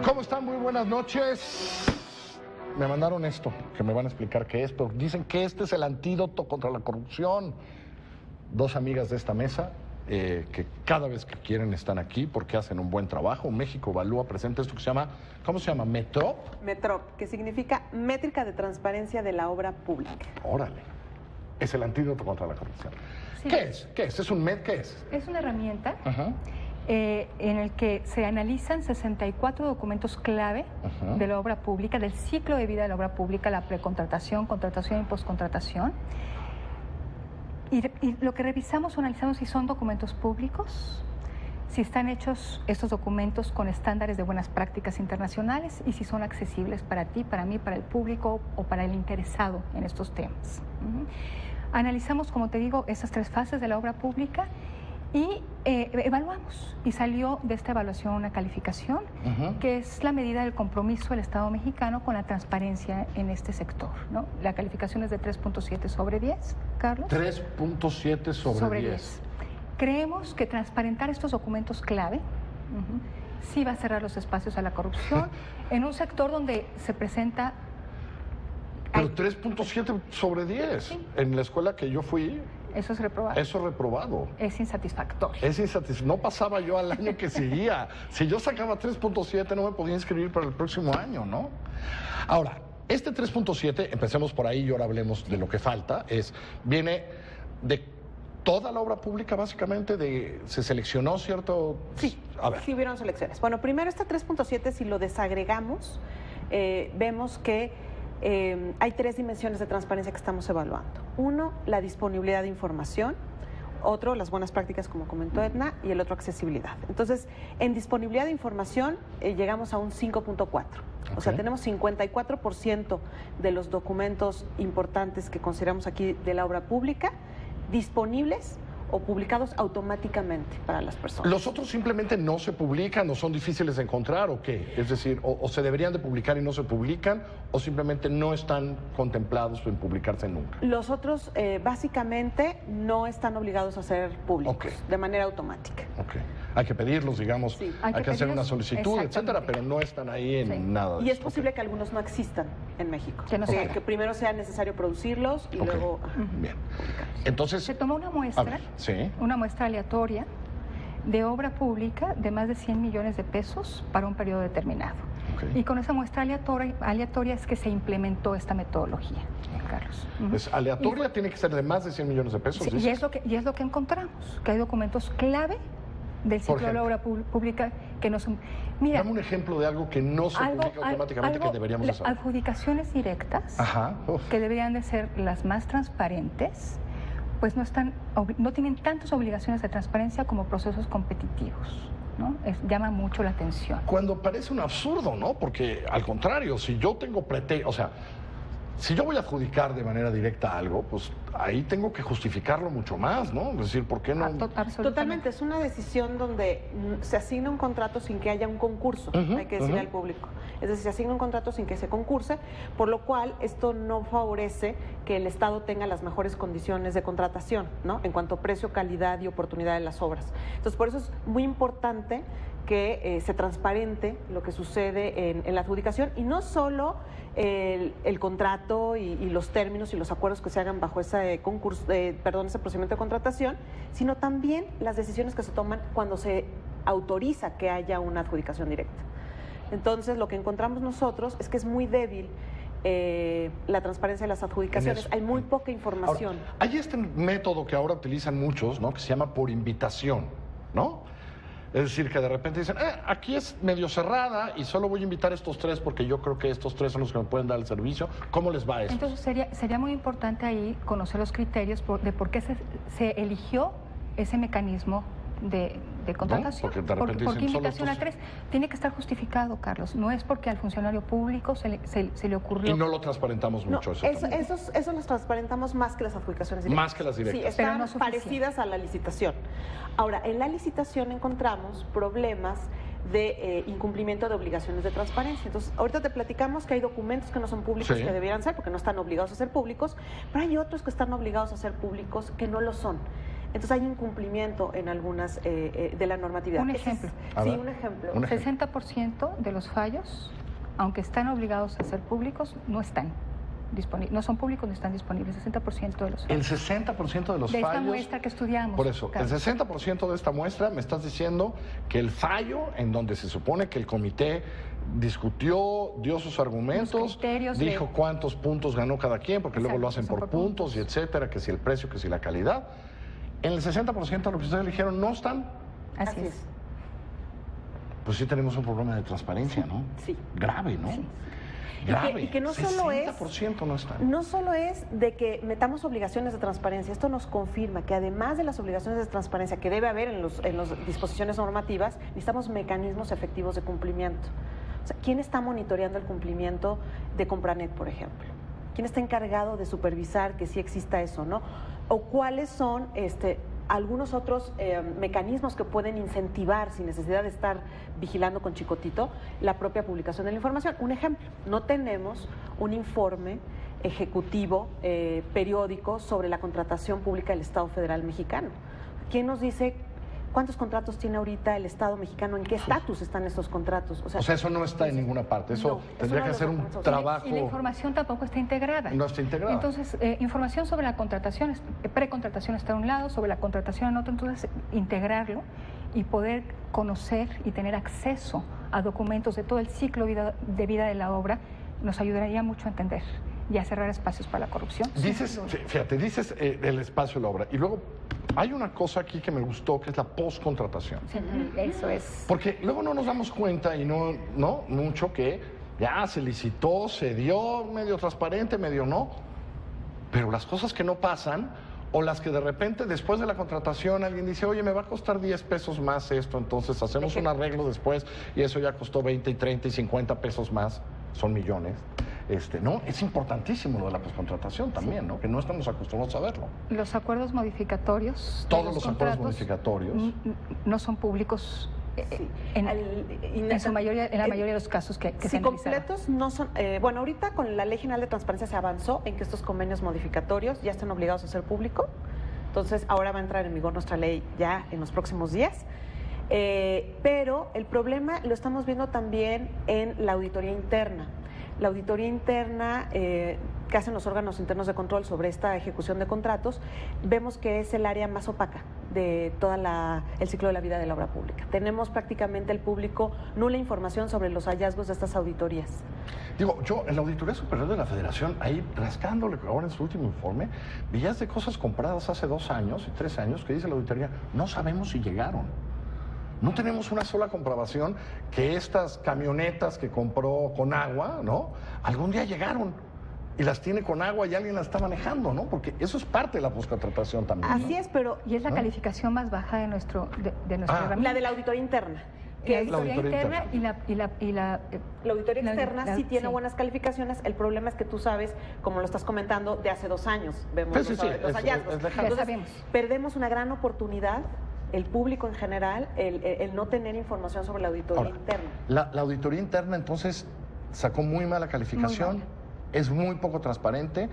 ¿Cómo están? Muy buenas noches. Me mandaron esto, que me van a explicar qué es, pero dicen que este es el antídoto contra la corrupción. Dos amigas de esta mesa, que cada vez que quieren están aquí porque hacen un buen trabajo. México Evalúa presenta esto que se llama, ¿cómo se llama? ¿METROP? METROP, que significa Métrica de Transparencia de la Obra Pública. Órale, es el antídoto contra la corrupción. Sí. ¿Qué es? ¿Qué es? ¿Es un MET? ¿Qué es? Es una herramienta Ajá. En el que se analizan 64 documentos clave de la obra pública, del ciclo de vida de la obra pública, la precontratación, contratación y postcontratación. Y lo que revisamos o analizamos si son documentos públicos, si están hechos estos documentos con estándares de buenas prácticas internacionales y si son accesibles para ti, para mí, para el público o para el interesado en estos temas. Analizamos, como te digo, esas tres fases de la obra pública y evaluamos. Y salió de esta evaluación una calificación que es la medida del compromiso del Estado mexicano con la transparencia en este sector, ¿no? La calificación es de 3.7 sobre 10, Carlos. 3.7 sobre 10. Creemos que transparentar estos documentos clave sí va a cerrar los espacios a la corrupción en un sector donde se presenta... Pero 3.7 sobre 10. Sí. En la escuela que yo fui... Eso es reprobado. Eso es reprobado. Es insatisfactorio. Es insatisfactorio. No pasaba yo al año que seguía. Si yo sacaba 3.7 no me podía inscribir para el próximo año, ¿no? Ahora, este 3.7, empecemos por ahí y ahora hablemos de lo que falta, viene de toda la obra pública básicamente, se seleccionó, ¿cierto? Sí, a ver. Sí hubieron selecciones. Bueno, primero este 3.7, si lo desagregamos, vemos que hay tres dimensiones de transparencia que estamos evaluando. Uno, la disponibilidad de información. Otro, las buenas prácticas, como comentó Edna, y el otro, accesibilidad. Entonces, en disponibilidad de información llegamos a un 5.4. O sea, tenemos 54% de los documentos importantes que consideramos aquí de la obra pública disponibles o publicados automáticamente para las personas. ¿Los otros simplemente no se publican o son difíciles de encontrar o qué? Es decir, o se deberían de publicar y no se publican o simplemente no están contemplados en publicarse nunca. Los otros básicamente no están obligados a ser públicos de manera automática. Ok. Hay que pedirlos, digamos, Sí. hay que hacer una solicitud, etcétera, exactamente. pero no están ahí en nada de Y es esto. posible que algunos no existan en México. Que no se haga. Que primero sea necesario producirlos y luego... Bien. Entonces... Se tomó una muestra, sí. una muestra aleatoria de obra pública de más de 100 millones de pesos para un periodo determinado. Okay. Y con esa muestra aleatoria es que se implementó esta metodología, Carlos. ¿Es aleatoria? ¿Tiene que ser de más de 100 millones de pesos? Sí, y es lo que encontramos, que hay documentos clave del ciclo de la obra pública que no son... Mira, dame un ejemplo de algo que no se publica automáticamente que deberíamos de saber. Adjudicaciones directas, Ajá. que deberían de ser las más transparentes, pues no tienen tantas obligaciones de transparencia como procesos competitivos, ¿no? Llama mucho la atención. Cuando parece un absurdo, ¿no? Porque al contrario, si yo tengo si yo voy a adjudicar de manera directa algo, pues ahí tengo que justificarlo mucho más, ¿no? Es decir, ¿por qué no? Totalmente, es una decisión donde se asigna un contrato sin que haya un concurso, hay que decirle al público. Es decir, se asigna un contrato sin que se concurse, por lo cual esto no favorece que el Estado tenga las mejores condiciones de contratación, ¿no? En cuanto a precio, calidad y oportunidad de las obras. Entonces, por eso es muy importante que se transparente lo que sucede en la adjudicación y no solo el contrato y los términos y los acuerdos que se hagan bajo ese ese procedimiento de contratación, sino también las decisiones que se toman cuando se autoriza que haya una adjudicación directa. Entonces, lo que encontramos nosotros es que es muy débil la transparencia de las adjudicaciones, hay muy poca información. Ahora, hay este método que ahora utilizan muchos, ¿no? Que se llama por invitación, ¿no? Es decir, que de repente dicen, aquí es medio cerrada y solo voy a invitar a estos tres porque yo creo que estos tres son los que me pueden dar el servicio. ¿Cómo les va eso? Entonces sería muy importante ahí conocer los criterios de por qué se eligió ese mecanismo de contratación. ¿No? Porque de repente ¿Por qué dicen, invitación a tres? Tiene que estar justificado, Carlos. No es porque al funcionario público se le ocurrió. Y no lo transparentamos mucho. Eso los transparentamos más que las adjudicaciones directas. Más que las directas. Sí, están no parecidas a la licitación. Ahora, en la licitación encontramos problemas de incumplimiento de obligaciones de transparencia. Entonces, ahorita te platicamos que hay documentos que no son públicos, Sí. que debieran ser, porque no están obligados a ser públicos, pero hay otros que están obligados a ser públicos que no lo son. Entonces hay incumplimiento en algunas de la normatividad. Un Ese es- ejemplo. A sí, ver. un ejemplo. Un ejemplo. 60% de los fallos, aunque están obligados a ser públicos, no están disponibles, no son públicos, no están disponibles. 60% de los El fallos. 60% de los De esta fallos... muestra que estudiamos. Por eso, el Carlos. 60% de esta muestra me estás diciendo que el fallo en donde se supone que el comité discutió, dio sus argumentos, Los criterios de- dijo cuántos puntos ganó cada quien, porque luego Exacto, lo hacen son por por puntos y etcétera, que si el precio, que si la calidad. En el 60% de lo que ustedes dijeron no están, Así es. pues sí tenemos un problema de transparencia, ¿no? Sí. Grave, ¿no? Sí. Grave. Y que no solo es- 60% no están. No solo es de que metamos obligaciones de transparencia, esto nos confirma que además de las obligaciones de transparencia que debe haber en las disposiciones normativas, necesitamos mecanismos efectivos de cumplimiento. O sea, ¿quién está monitoreando el cumplimiento de Compranet, por ejemplo? ¿Quién está encargado de supervisar que sí exista eso, no? ¿O cuáles son algunos otros mecanismos que pueden incentivar, sin necesidad de estar vigilando con chicotito, la propia publicación de la información? Un ejemplo, no tenemos un informe ejecutivo periódico sobre la contratación pública del Estado Federal Mexicano. ¿Quién nos dice cuántos contratos tiene ahorita el Estado mexicano? ¿En qué estatus están estos contratos? O sea, eso no está en ninguna parte. Eso No, es tendría uno que de ser los un documentos. trabajo. Y la información tampoco está integrada. No está integrada. Entonces, información sobre la contratación, precontratación está a un lado, sobre la contratación en otro, entonces integrarlo y poder conocer y tener acceso a documentos de todo el ciclo de vida de la obra nos ayudaría mucho a entender y a cerrar espacios para la corrupción. Dices, fíjate, dices el espacio de la obra. Y luego hay una cosa aquí que me gustó, que es la postcontratación. Sí, eso es. Porque luego no nos damos cuenta y no mucho que ya se licitó, se dio, medio transparente, medio no. Pero las cosas que no pasan, o las que de repente después de la contratación alguien dice, oye, me va a costar 10 pesos más esto, entonces hacemos un arreglo después y eso ya costó 20 y 30 y 50 pesos más, son millones. ¿No? Es importantísimo lo de la postcontratación también, ¿no? Que no estamos acostumbrados a verlo. Los acuerdos modificatorios. de Todos los los acuerdos contratos modificatorios. No son públicos Sí. en la mayoría de los casos que se Si analizaron. completos no son... bueno, ahorita con la Ley General de Transparencia se avanzó en que estos convenios modificatorios ya están obligados a ser público. Entonces, ahora va a entrar en vigor nuestra ley ya en los próximos días. Pero el problema lo estamos viendo también en la auditoría interna. La auditoría interna que hacen los órganos internos de control sobre esta ejecución de contratos, vemos que es el área más opaca de todo el ciclo de la vida de la obra pública. Tenemos prácticamente el público nula información sobre los hallazgos de estas auditorías. Digo, yo en la Auditoría Superior de la Federación, ahí rascándole ahora en su último informe, veías de cosas compradas hace 2 años y 3 años que dice la auditoría, no sabemos si llegaron. No tenemos una sola comprobación que estas camionetas que compró con agua, ¿no? Algún día llegaron y las tiene con agua y alguien las está manejando, ¿no? Porque eso es parte de la postcontratación también, ¿no? Así es, pero Y es la calificación más baja de nuestra herramienta. la de la auditoría interna. Que Que es es la la auditoría auditoría interna la auditoría la- externa sí tiene sí. buenas calificaciones. El problema es que tú sabes, como lo estás comentando, de hace 2 años vemos Sí, sí, los es hallazgos. lejano. Ya sabemos. Perdemos una gran oportunidad, el público en general, el no tener información sobre la auditoría Ahora, interna. la auditoría interna entonces sacó muy mala calificación, Muy es muy poco transparente,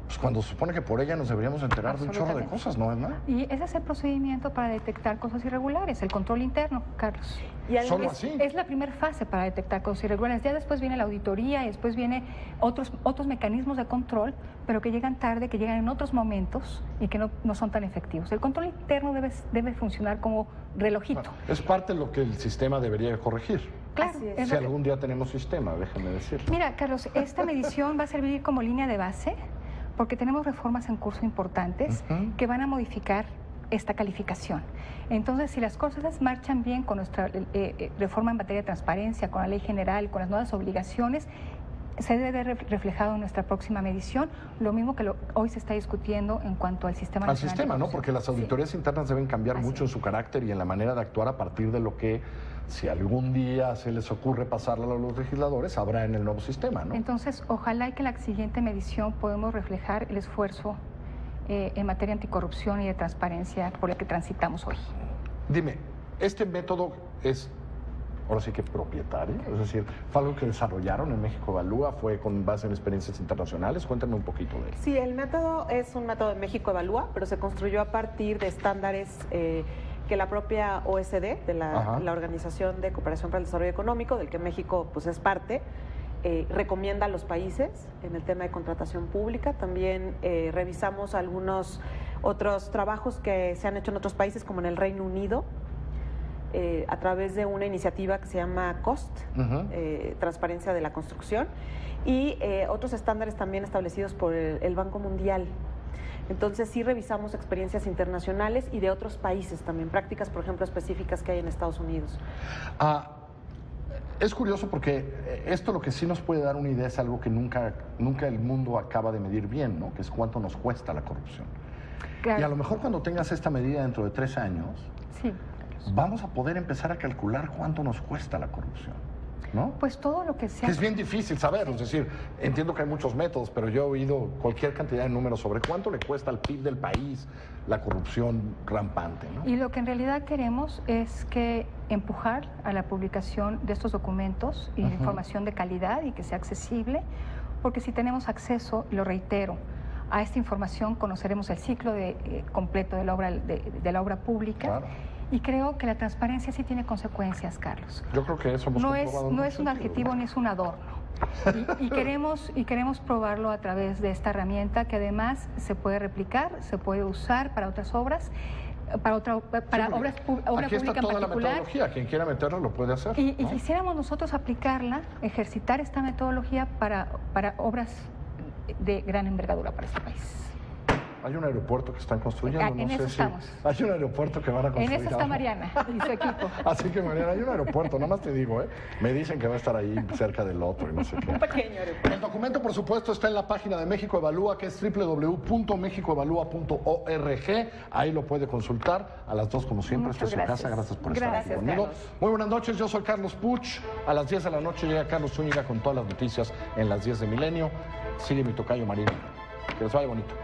pues cuando se supone que por ella nos deberíamos enterar de un chorro de Absolutamente. cosas, ¿no, Edna? Y ese es el procedimiento para detectar cosas irregulares, el control interno, Carlos. Y además- Solo así. Es la primera fase para detectar cosas irregulares. Ya después viene la auditoría y después viene otros mecanismos de control, pero que llegan tarde, que llegan en otros momentos y que no son tan efectivos. El control interno debe funcionar como relojito. Es parte de lo que el sistema debería corregir. Claro, Así es. es Si lo que- algún día tenemos sistema, déjenme decir. Mira, Carlos, esta medición va a servir como línea de base porque tenemos reformas en curso importantes Ujú. que van a modificar esta calificación. Entonces, si las cosas marchan bien con nuestra reforma en materia de transparencia, con la ley general, con las nuevas obligaciones, se debe ver reflejado en nuestra próxima medición, lo mismo que hoy se está discutiendo en cuanto al sistema Al nacional de sistema, ¿no? corrupción. Porque las Sí. auditorías internas deben cambiar Así mucho en es. su carácter y en la manera de actuar a partir de lo que, si algún día se les ocurre pasarlo a los legisladores, habrá en el nuevo sistema, ¿no? Entonces, ojalá y que en la siguiente medición podamos reflejar el esfuerzo en materia anticorrupción y de transparencia por el que transitamos hoy. Dime, ¿este método es ahora sí que propietario, es decir, fue algo que desarrollaron en México Evalúa, fue con base en experiencias internacionales. Cuéntame un poquito de él. Sí, el método es un método de México Evalúa, pero se construyó a partir de estándares que la propia OSD, de la Organización de Cooperación para el Desarrollo Económico, del que México pues es parte, recomienda a los países en el tema de contratación pública. También revisamos algunos otros trabajos que se han hecho en otros países, como en el Reino Unido, a través de una iniciativa que se llama COST, Transparencia de la Construcción, y otros estándares también establecidos por el Banco Mundial. Entonces sí revisamos experiencias internacionales y de otros países también, prácticas, por ejemplo, específicas que hay en Estados Unidos. Es curioso porque esto lo que sí nos puede dar una idea es algo que nunca el mundo acaba de medir bien, ¿no? Que es cuánto nos cuesta la corrupción. Claro. Y a lo mejor cuando tengas esta medida dentro de 3 años, sí, vamos a poder empezar a calcular cuánto nos cuesta la corrupción, ¿no? Pues todo lo que sea... Que es bien difícil saber, es decir, entiendo que hay muchos métodos, pero yo he oído cualquier cantidad de números sobre cuánto le cuesta al PIB del país la corrupción rampante, ¿no? Y lo que en realidad queremos es que empujar a la publicación de estos documentos y información de calidad y que sea accesible, porque si tenemos acceso, lo reitero, a esta información conoceremos el ciclo completo de la obra pública. Claro. Y creo que la transparencia sí tiene consecuencias, Carlos. Yo creo que eso hemos comprobado. No es un adjetivo ni es un adorno. Y queremos probarlo a través de esta herramienta que además se puede replicar, se puede usar para otras obras, para obra pública aquí está toda en particular. La metodología, quien quiera meterla lo puede hacer. Y quisiéramos nosotros aplicarla, ejercitar esta metodología para obras de gran envergadura para este país. Hay un aeropuerto que están construyendo, no sé si... Hay un aeropuerto que van a construir. En eso está Mariana y su equipo. Así que, Mariana, hay un aeropuerto, nada más te digo, me dicen que va a estar ahí cerca del otro y no sé qué. Un pequeño aeropuerto. El documento, por supuesto, está en la página de México Evalúa, que es www.mexicoevalúa.org. Ahí lo puede consultar. A las 2, como siempre, esta es su casa. Gracias por estar aquí conmigo. Carlos. Muy buenas noches, yo soy Carlos Puch. A las 10 de la noche llega Carlos Zúñiga con todas las noticias en las 10 de Milenio. Sigue mi tocayo Marina. Que les vaya bonito.